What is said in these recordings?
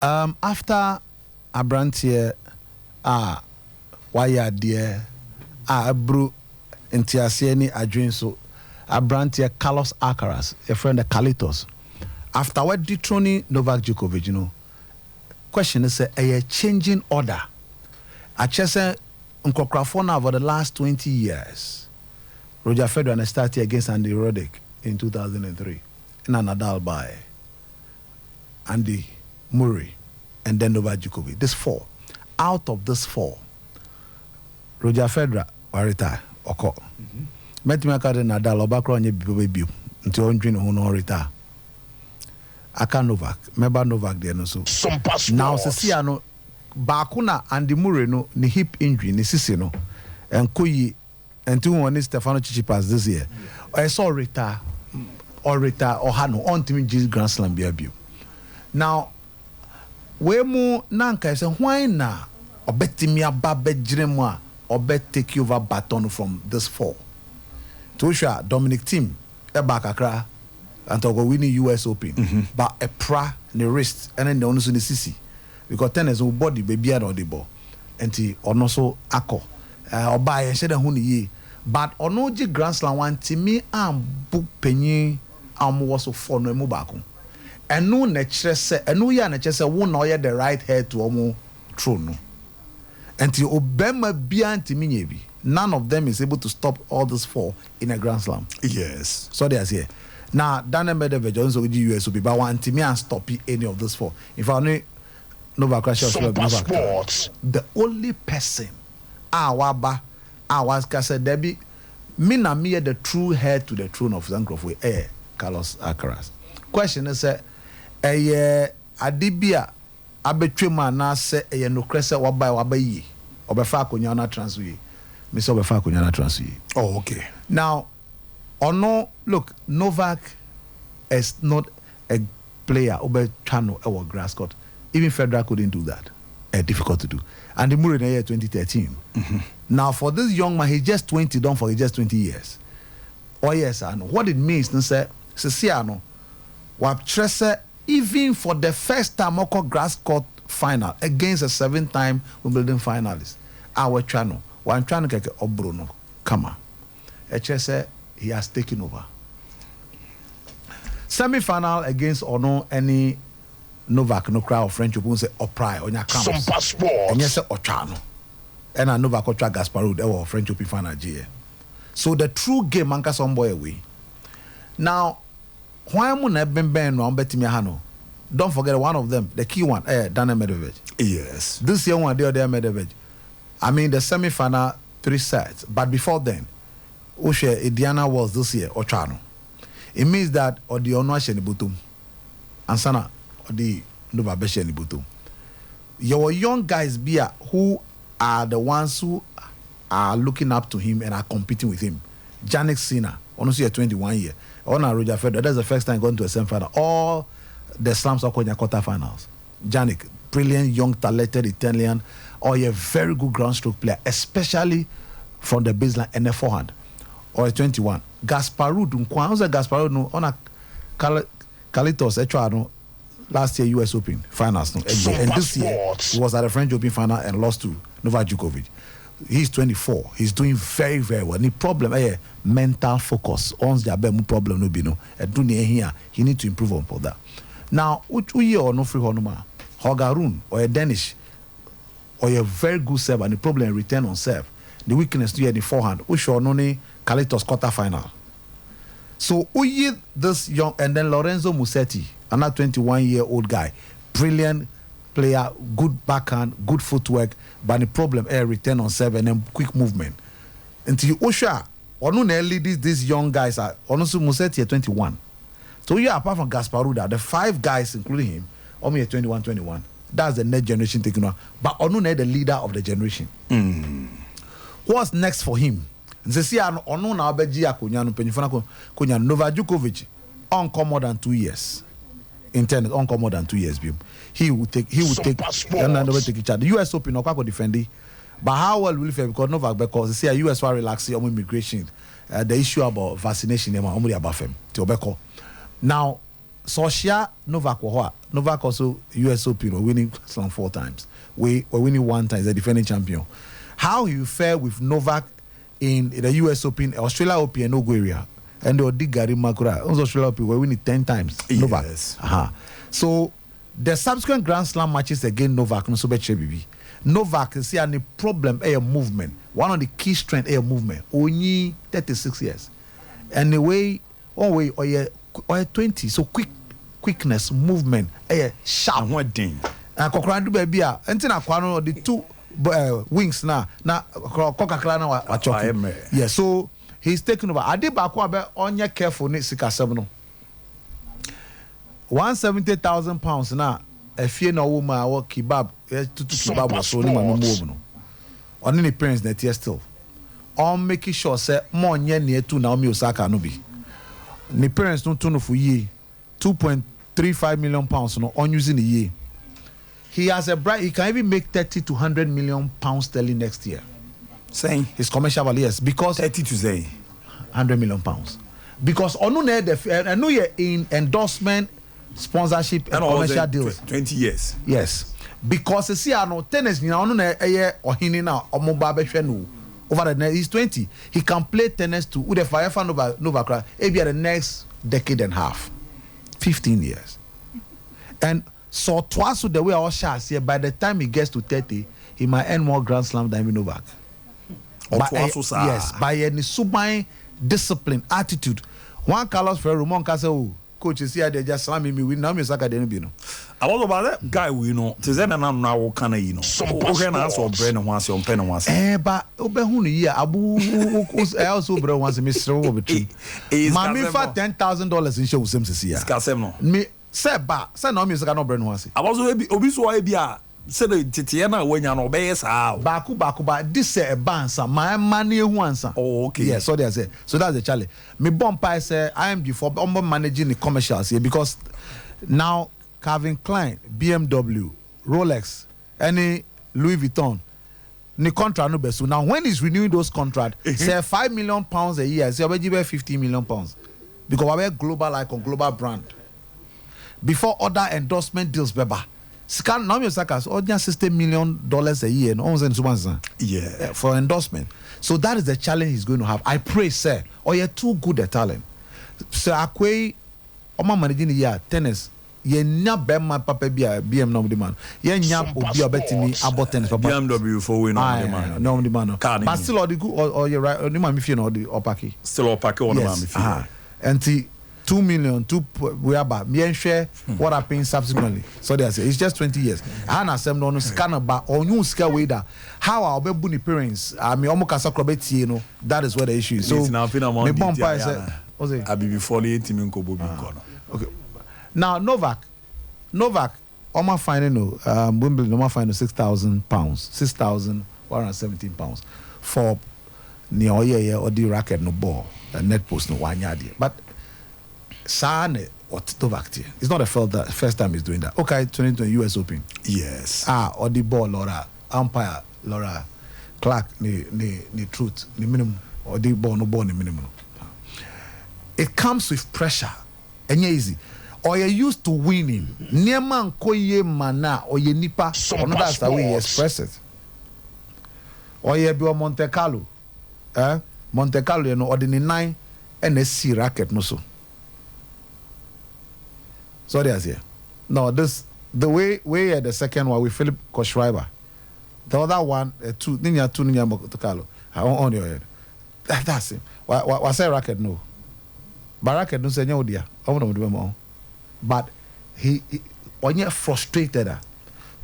After Abrantier, why dear, Bru, Intiasieni, Adrian, so Abrantier, Carlos Alcaraz, a friend of Carlitos. After what dethroning Novak Djokovic, question is a changing order. I just said, Nkokrafona over the last 20 years, Roger Federer started against Andy Roddick in 2003, and Nadal by Andy Murray, and then Novak Djokovic. This four. Out of this four, Roger Federer will retire. Okay. Met me akade Nadal obakro nye bibu until on dream who no retire. Aka Novak. Remember Novak there no so. Now see ano bakuna Andy Murray no ni hip injury ni sisi no and koyi and two one Stefano Tsitsipas this year. I saw retire or hano on team Grand Slam biabu. Now we mu nanka say why na obetimi aba bejiremu a obet take over baton from this four. Tosha Dominic Thiem e back akra and to go winning US Open but a pra ne wrist and then the only sisi because tennis will body baby on the ball and he ono so akọ oba ye shede hu ne ye but ono ji Grand Slam one timi am book penyin am wo so for no mu baako. And no nature say, and no ya nature say, won't know the right head to omo throne. Until Obama bianti minyebi, none of them is able to stop all this four in a Grand Slam. Yes. So they are here. Now, Daniel Medvedev Jones will give US will be, but want me and stop any of those four. If I only Novak Djokovic, the only person Awaba Awaska said Debbie, me na me the true heir to the throne of Zankrofwe, Carlos Alcaraz. Question is adibia abetwema na se no krese wabayi obefa akonya na transfer me so obefa akonya na transfer. Oh, okay. Now look, Novak is not a player obe channel or grass court. Even Federer couldn't do that. Difficult to do. And the Murray in the year 2013. Now for this young man, he's just 20, don't forget, just 20 years. Oh yes, I know what it means. Say Siciano even for the first time Moko grass court final against a 7-time Wimbledon finalist. Our channel, one trying to get Bruno. Come on. He has taken over. Semi-final against or no any Novak no crowd French Open say Opry on your campus. SOMPA Sports. And yes, Ochano. And a Novak Otra Gasparud or French Open final GA. So the true game anchor some boy away. Now why am I ben no betting hano? Don't forget one of them, the key one, Daniel Medvedev. Yes. This year one, the other Medvedev. I mean the semi-final 3 sets, but before then, Oshe Indiana was this year Ochano. It means that or the Onwa Shenibutum, and Sana or the Nova Shenibutum. Your young guys who are the ones who are looking up to him and are competing with him. Jannik Sinner, honestly, 21 year. Ona Roger Federer, that's the first time going to a semi-final. All the slams are going quarterfinals. Jannik, brilliant, young, talented Italian, or a very good ground stroke player, especially from the baseline and the forehand. Or 21. Gasparud, Gasparud, no, on a Carlitos, Echuano, last year US Open finals. No, and this year, he was at the French Open final and lost to Novak Djokovic. He's 24. He's doing very, very well. The problem mental focus. Once the problem no be no. Here, he need to improve on that. Now, uye or no free honoma, Hogarun or a Danish or a very good serve and the problem return on serve. The weakness to the forehand. Usho noni Carlitos quarter final. So uye this young and then Lorenzo Musetti, another 21-year-old guy, brilliant player, good backhand, good footwork, but the problem return on serve and then quick movement. Until Osha, these young guys are honestly Musetti at 21. So you apart from Gasparuda, the 5 guys including him, only at 21. That's the next generation taking on. But Onune the leader of the generation. What's next for him? Novak Djokovic on more than 2 years. In tennis, on more than 2 years. He will take and never take each other. The US Open no defend. But how well will he fare? Because Novak, because see a US war relaxing on immigration, the issue about vaccination, about them. Now, Socia Novak Novak also US Open winning some 4 times. We were winning 1 time as a defending champion. How you fare with Novak in the US Open, Australia Open, and Ogo area, and the Odigari Makura, also Australia Open, we winning 10 times. Novak. Yes. So the subsequent Grand Slam matches against Novak, no so BB. Novak see any problem a movement. One of the key strength a movement. Only 36 years. And the way, or 20, so quickness, movement, a sharp. And what thing? And Kokrandu baby, and then the 2 wings now. Now Coca-Cola are choking. Yeah, so he's taking over. I did back on your careful Nitsika 7. 170,000 pounds now. If you know woman or kebab, to kebab was only my move. On any parents that year still. On making sure say more near to Naomi Osaka no be. The parents don't turn for ye 2.35 million pounds no on using a year. He has a bright, he can even make 30 to 100 million pounds sterling next year. Saying his commercial value, yes, because 30 to say 100 million pounds. Because on I know you're in endorsement, sponsorship, and commercial deals. 20 years. Yes. Because you see, I know tennis, you know, or he now or mobile over the next, he's 20. He can play tennis to with the fire fan Nova maybe the next decade and a half, 15 years. And so twice with the way our shots here, by the time he gets to 30, he might earn more Grand Slam than Novak. Yes, by any sublime discipline, attitude. One Carlos Ferro, one can say, oh, coach is here, they just slamming me with Naomi Osaka. I was about that guy, we know. To say that now, can you know? Okay, now so brain once your pen once. But Obehuni, Abu also bro once Mr. Overtree. Mammy for $10,000 in shows him to see. Me say Naomi Osaka no brain once. I was Obiswa. Said the Titiana when you're no base out. Baku, this a bansa, my money once. Oh, okay. Yeah, so they say. So that's the challenge. Me bomb say I am before managing the commercials here because now Calvin Klein, BMW, Rolex, any Louis Vuitton, the contract no best. So now when he's renewing those contracts, say £5 million a year, say already give 15 million pounds. Because we're global icon, global brand. Before other endorsement deals, beba. Scan Naomi Osaka's audience $60 million a year, no for endorsement. So that is the challenge he's going to have. I pray, sir, or you're too good at talent. So Akwe, Oma managing year tennis. Ye nya bema papa bia BM no demand. Ye nya obi obetini about tennis papa. BMW for we no demand. No demand. But still all the good or you right. Only man me no the opaki. Still opaki on man me feel. And 2 million, we about me share what I paying subsequently. So they say it's just 20 years. I na no scanner ba or new scale way that how I'll be bunny parents. I mean almost acrobati, you know, that is what the issue is. So me bomb pa say I be before the 80 million kobo okay. Now Novak, Oma finding Wimbledon, Oma finding £6,000, 6,117 pounds for near or the racket no ball, net post no 1 yard. But Sane or Novak, it's not the first time he's doing that. Okay, 2020 US Open. Yes. Or the ball, Laura, umpire, Laura, Clark, the truth, the minimum, or the ball, no ball, the minimum. It comes with pressure, and easy. Or you're used to winning. Neman koye mana or ye nipa. Or no, that's the way he express it. Or ye be Monte Carlo. Monte Carlo, you know, or the 9 NSC racket no so. So there's here. No, this the way the second one with Philip Koschreiber. The other one, two Ninya Monte Carlo. On your head. That's him. Why say racket no? But racket no say no dear. I want to do more. But he when you're frustrated,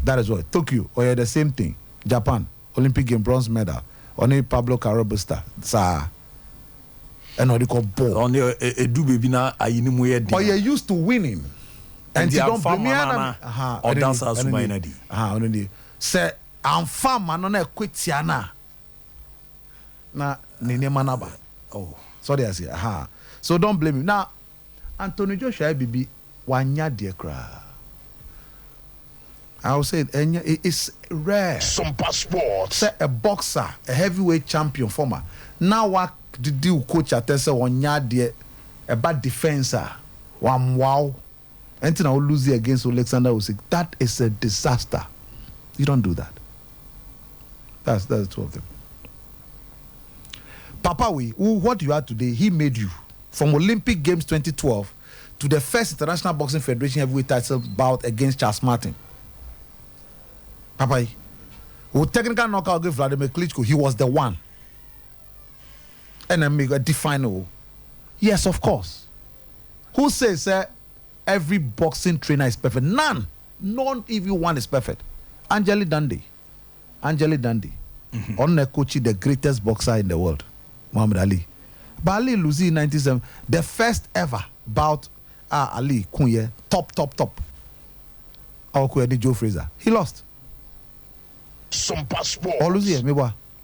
that is what Tokyo or the same thing. Japan, Olympic game bronze medal. Only Pablo Carabusta, sir. And what they call ball. On your do baby now, or you're used to winning. And you don't blame me. Or dance as my say, I'm fam man on a quick tiana. Na nene manaba. Oh, so they say, so don't blame him. Now, Anthony Joshua Bibi. Wanya dear cry. I will say it's rare. SOMPA Sports. Say a boxer, a heavyweight champion former. Now what the deal coach at say wanya dear a bad defenser. One wow. Anything I will lose against Alexander Usyk, that is a disaster. You don't do that. That's the two of them. Papa, what you are today, he made you. From Olympic Games 2012 to the first International Boxing Federation heavyweight title bout against Charles Martin. Papa, who technical knockout against Vladimir Klitschko, he was the one. And then make a definable. Yes, of course. Who says every boxing trainer is perfect? None. Not even one is perfect. Angeli Dundee. On the coach, the greatest boxer in the world, Muhammad Ali. But Ali losing in 97, the first ever bout, Ali Kunye, top. Our Kunye Joe Fraser. He lost. SOMPA Sports. Or lose here, maybe.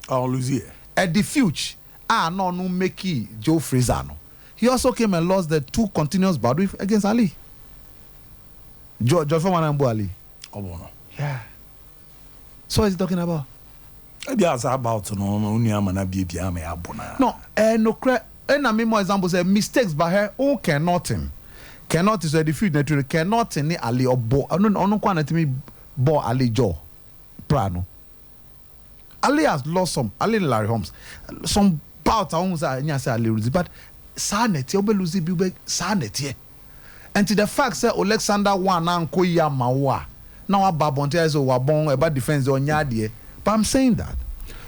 Or lose here. At the future, no make Joe Fraser. No. He also came and lost the 2 continuous bouts against Ali. Joe Manambo Ali. Oh, no. Yeah. So what is he talking about? About no, and I mean more examples say mistakes by her who cannot is a defeat naturally cannot ni Ali or bo no quantity me bo Ali Joe Prano. Ali has lost some Ali Larry Holmes some bout I almost say Ali lose but sanity obe lose bi sanity and to the fact say Alexander won na nko ya mawa now ababonte as o wabon about defense on yadie. But I'm saying that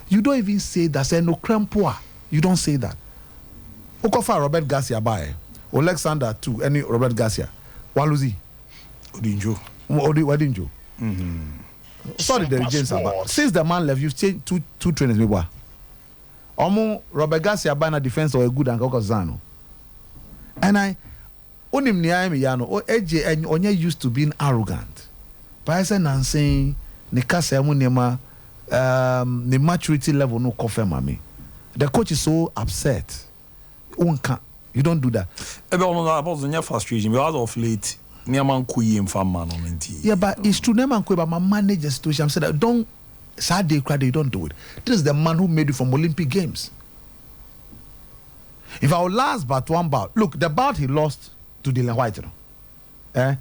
you don't even say that. Say no crampoa. You don't say that. Okofa Robert Garcia by Alexander to any Robert Garcia. Waluzi. Odinjo. Odinjo. Sorry, the James Abba. Since the man left, you've changed two trainers. Maybe. Robert Garcia by na defense or a good and Zano. And I onim niami yano o AJ and onye used to being arrogant. But I said saying Nikasa munema. The maturity level no confirm me. The coach is so upset. You don't do that. Frustration because of late. Yeah, but it's true. But my manage the situation. I'm saying that don't sad day cry. You don't do it. This is the man who made it from Olympic Games. If I will last but one bout, look, the bout he lost to Dylan White, then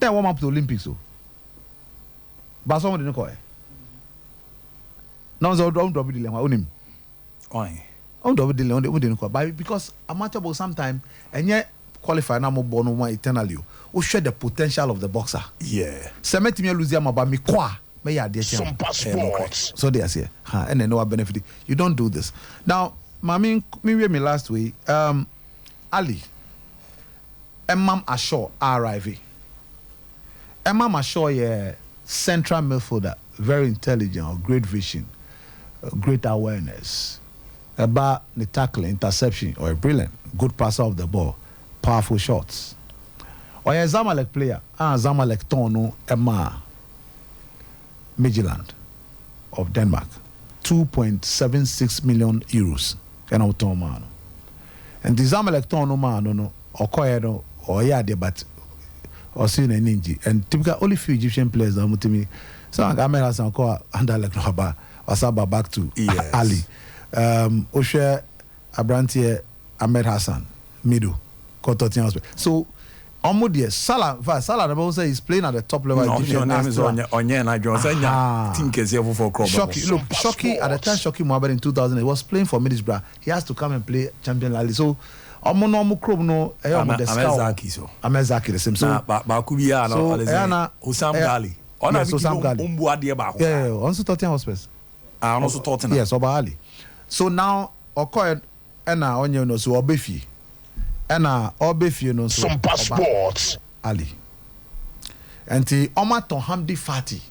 warm up to Olympics. So, but someone didn't call it. Now, don't drop it. Why? Don't drop it. But because amateur box sometimes and yet qualify now more born one eternally. Who share the potential of the boxer? Yeah. Semeti me lose yam about me kwa me ya de SOMPA Sports. So they say, and then no benefit. You don't do this. Now, me last week. Ali. Emam Ashore RIV. Emam Ashore, yeah, central midfielder, very intelligent, great vision. Great awareness about the tackling, interception, or a brilliant, good passer of the ball, powerful shots. Or a Zamalek player, Zamalek Tono Emma Midtjylland of Denmark, 2.76 million euros. And the Zamalek Tono man, or Koyado, or Yadi, but or seen a ninja. And typical only few Egyptian players that to me. So I have some call under like Noba. Asaba back to yes. Ali. Oshe Abrantie Ahmed Hassan, Mido, Kototian Hospital. So, Omudia, Salah, the say he's playing at the top level. No, your name is Onye and I don't say, think it's here for Crop. Shoki, at the time, Shoki Mohamed in 2000, he was playing for Middlesbrough. He has to come and play Champion League. So, Omono Krob no, Amezaki, so. Amezaki, the same. So, Bakubia, Osam Gali. Osam Gali. Yeah, also Tottenham Hospital. Also Tottenham. Yes, Oba Ali. So now, Okoye ena onye no so Obefi. Ena Obefi no so SOMPA Sports. Ali. Enti Omaton Hamdi Fati.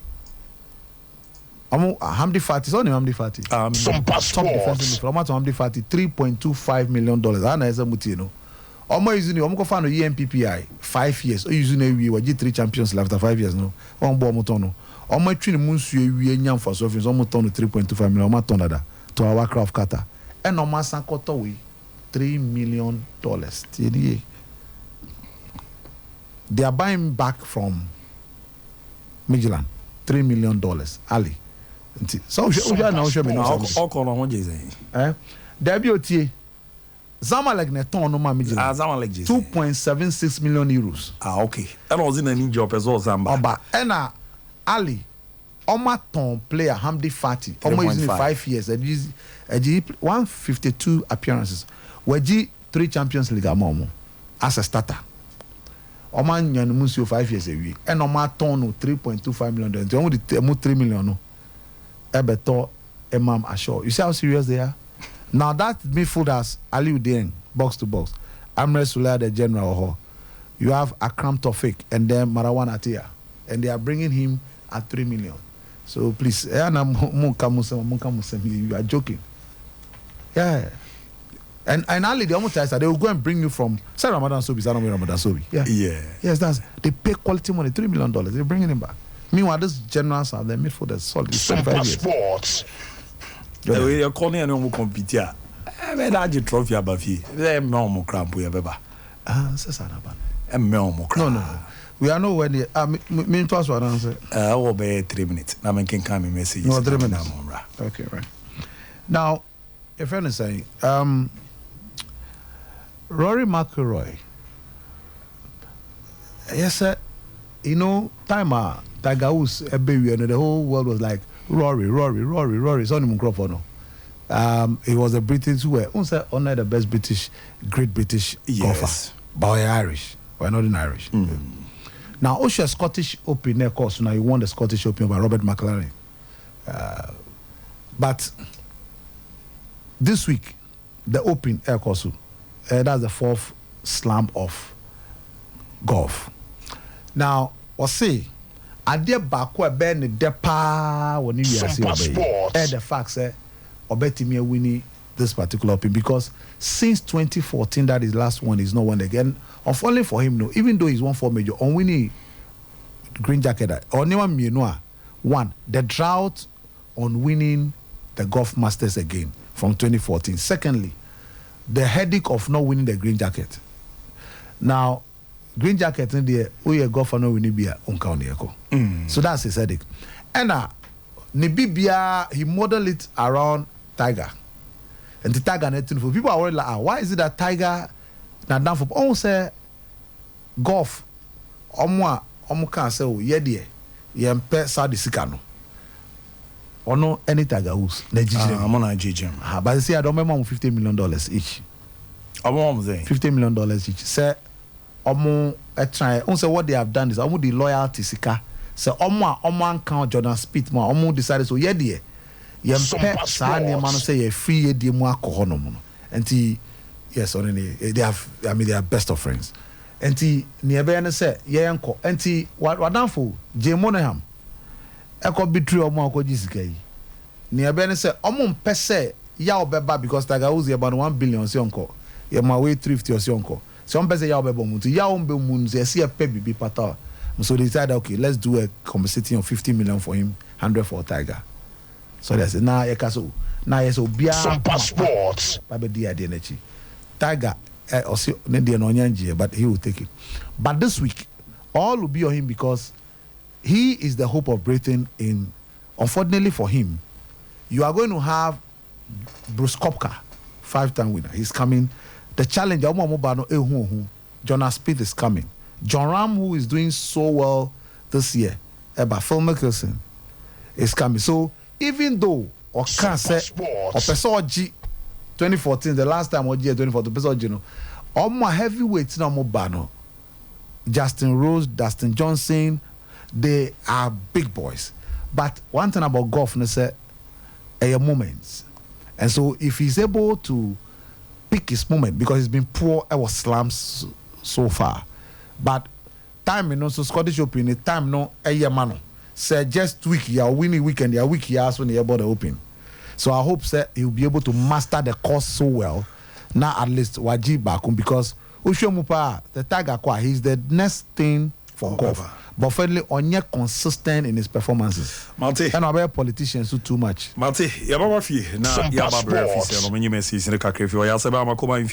Hamdi Fati, so Hamdi Fati. SOMPA Sports. Omaton Hamdi Fati $3.25 million. Ana eza muti no. Omo using omo ko fa no EMPPI 5 years. O using we were G3 champions after 5 years no. On bo omoton no. Omo twin munsu ewie nyam for so fins omo ton 3.25 million omo ton dada to our craft kata. And omo san koto we $3 million. They are buying back from Midtjylland $3 million. Ali. So we now show me now. All call on one. WTA Zamalek ne ton no ma me gina. Zamalek JC. 2.76 million euros. Okay. And was in an job as well, Zamba. Oba ena Ali Oma ton player Hamdi Fati. Oma using 5 years. Eji 152 appearances. Weji 3 Champions League amomo as a starter. Oma nyan musio 5 years away. And Oma ton no 3.25 million dollars. Omo di 3 million no. Ebeto Emam Ashore. You see how serious they are? Now that midfielders Ali Udieng, box to box. Amre Sula the general. You have Akram Tofik and then Marawan Atia. And they are bringing him at 3 million. So please, you are joking. Yeah. And Ali, the almost they will go and bring you from say Ramadan Sobi, Ramadan Sobi. Yeah. Yes, they pay quality money, $3 million. They're bringing him back. Meanwhile, these generals are the midfielders solid. SOMPA Sports. You're calling anyone who compete here. I mean, I just trophy above here. They're normal cramp we have ever. No. We are nowhere near. Me pass one answer. I will be 3 minutes. Now I can come in message. No, 3 minutes. Okay, right. Now, if you're saying, Rory McIlroy. Yes, sir. You know, Tiger Woods, the whole world was like Rory. It's only Muncroft no. He was a British who were also honored the best great British golfer. But we're Irish. We're not in Irish. Now, Osha Scottish Open, of course, now he won the Scottish Open by Robert McLaren. But this week, the Open, of course, that's the 4th slam of golf. Now, we'll see. Ade baako ebe ne depa woni wiase obey. The fact say obetimi winning this particular Open because since 2014 that his last one is not won again. Unfortunately for him no, even though he's won 4 major on winning green jacket or one the drought on winning the Golf Masters again from 2014. Secondly, the headache of not winning the green jacket. Now green jacket in there, we golfer no winning be unka. So that's his headache. And Nibibia he modeled it around Tiger. And the Tiger netting for people are worried like, why is it that Tiger na down for on say golf omo can say oh yeah dear yempe Saudi Sikano. Or no any Tiger Woods. I'm on a but see I don't remember $50 million each. $50 million each. Say omo try on say what they have done is omo the loyalty sika say omo count Jordan Spieth ma omo decided so yeah dear yempe sa niam no say ye free ye mu akọ no no enti yes on they have they are best of friends enti niebe ne say ye enko enti wadanfo Jay Monahan eko betray omo akoji sika yi niebe ne say omo mpe say ya obeba because Tiger Woods about 1 billion say onko ye ma way 350 or say onko. Some person ya obebo muntu ya ombe muntu ya see a pay bibi pata. So they decided okay, let's do a compensating of 50 million for him, 100 for Tiger. So they said now yekaso now yes obia SOMPA Sports. Babe dia de nechi. Tiger also ne de no nyanji but he will take it. But this week all will be on him because he is the hope of Britain in unfortunately for him you are going to have Bruce Koepka 5-time winner. He's coming. The challenger, Jonas Spieth is coming. John Ram, who is doing so well this year, but Phil Mickelson is coming. So even though or can say or person G 2014, the last time or G 2014, person G no, all my heavyweights no more bano. Justin Rose, Dustin Johnson, they are big boys. But one thing about golf, they say, a moments, and so if he's able to pick his moment because he's been poor I was slams so far but time you know so Scottish Open the time no a year man say just tweak your winning weekend your week years when you're about to open so I hope that he'll be able to master the course so well now at least waji back because Ushomupa the Tiger kwa he's the next thing for golf but finally onye consistent in his performances Malte and our politicians do too much Malte yababa fi na yababa fi se no menyi message ne kakra fi o ya se ba makoma fi